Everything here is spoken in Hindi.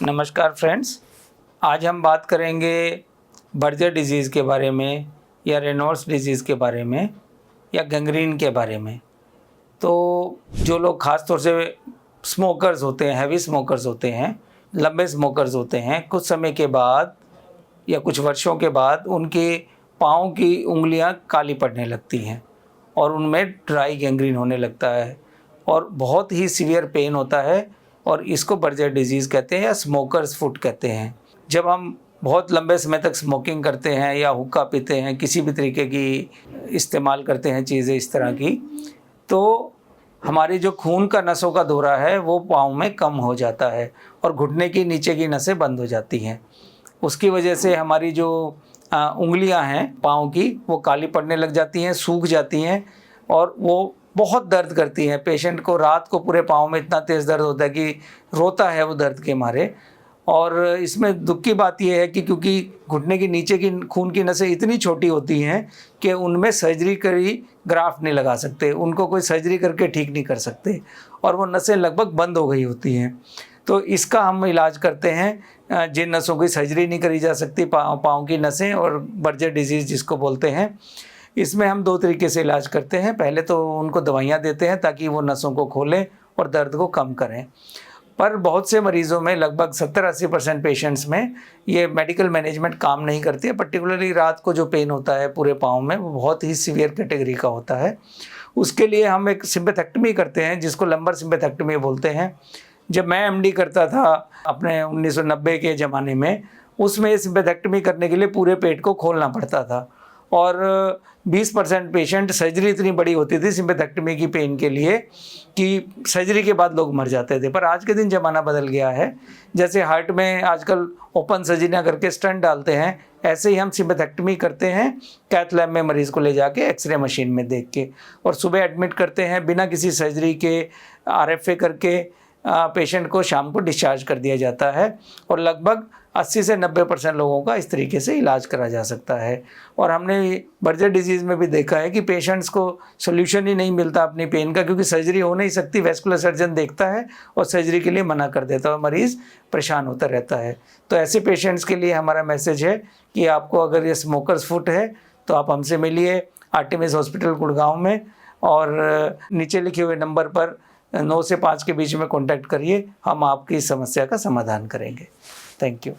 नमस्कार फ्रेंड्स, आज हम बात करेंगे बर्जर डिजीज़ के बारे में या रेनॉल्ड्स डिजीज़ के बारे में या गैंग्रीन के बारे में। तो जो लोग ख़ास तौर से स्मोकर्स होते हैं, हैवी स्मोकर्स होते हैं, लंबे स्मोकर्स होते हैं, कुछ समय के बाद या कुछ वर्षों के बाद उनके पाँव की उंगलियां काली पड़ने लगती हैं और उनमें ड्राई गैंग्रीन होने लगता है और बहुत ही सीवियर पेन होता है और इसको बर्जर डिजीज़ कहते हैं या स्मोकर्स फुट कहते हैं। जब हम बहुत लंबे समय तक स्मोकिंग करते हैं या हुक्का पीते हैं, किसी भी तरीके की इस्तेमाल करते हैं चीज़ें इस तरह की, तो हमारी जो खून का नसों का दौरा है वो पाँव में कम हो जाता है और घुटने की नीचे की नसें बंद हो जाती हैं। उसकी वजह से हमारी जो उंगलियां हैं पाँव की वो काली पड़ने लग जाती हैं, सूख जाती हैं और वो बहुत दर्द करती हैं। पेशेंट को रात को पूरे पाँव में इतना तेज़ दर्द होता है कि रोता है वो दर्द के मारे। और इसमें दुख की बात यह है कि क्योंकि घुटने के नीचे की खून की नसें इतनी छोटी होती हैं कि उनमें सर्जरी करी ग्राफ्ट नहीं लगा सकते, उनको कोई सर्जरी करके ठीक नहीं कर सकते और वो नसें लगभग बंद हो गई होती हैं। तो इसका हम इलाज करते हैं। जिन नसों की सर्जरी नहीं करी जा सकती, पाँव की नसें और बर्जर डिजीज़ जिसको बोलते हैं, इसमें हम दो तरीके से इलाज करते हैं। पहले तो उनको दवाइयाँ देते हैं ताकि वो नसों को खोलें और दर्द को कम करें। पर बहुत से मरीज़ों में, लगभग 70-80% पेशेंट्स में ये मेडिकल मैनेजमेंट काम नहीं करती है। पर्टिकुलरली रात को जो पेन होता है पूरे पाँव में वो बहुत ही सीवियर कैटेगरी का होता है। उसके लिए हम एक सिम्पैथेक्टमी करते हैं जिसको लंबर सिम्पैथेक्टमी बोलते हैं। जब मैं एमडी करता था अपने 1990 के ज़माने में, उसमें सिम्पैथेक्टमी करने के लिए पूरे पेट को खोलना पड़ता था और 20% पेशेंट सर्जरी इतनी बड़ी होती थी सिम्पैथेक्टमी की पेन के लिए कि सर्जरी के बाद लोग मर जाते थे। पर आज के दिन ज़माना बदल गया है। जैसे हार्ट में आजकल ओपन सर्जरी करके स्टंट डालते हैं, ऐसे ही हम सिम्पैथेक्टमी करते हैं कैथ लैब में मरीज़ को ले जाके एक्सरे मशीन में देख के, और सुबह एडमिट करते हैं बिना किसी सर्जरी के, आरएफए करके पेशेंट को शाम को डिस्चार्ज कर दिया जाता है और लगभग 80 से 90% लोगों का इस तरीके से इलाज करा जा सकता है। और हमने बर्जर डिजीज़ में भी देखा है कि पेशेंट्स को सोल्यूशन ही नहीं मिलता अपनी पेन का, क्योंकि सर्जरी हो नहीं सकती। वैस्कुलर सर्जन देखता है और सर्जरी के लिए मना कर देता है, मरीज़ परेशान होता रहता है। तो ऐसे पेशेंट्स के लिए हमारा मैसेज है कि आपको अगर ये स्मोकर्स फुट है तो आप हमसे मिलिए आर्टेमिस हॉस्पिटल गुड़गांव में, और नीचे लिखे हुए नंबर पर 9 से 5 के बीच में कॉन्टैक्ट करिए। हम आपकी समस्या का समाधान करेंगे। Thank you.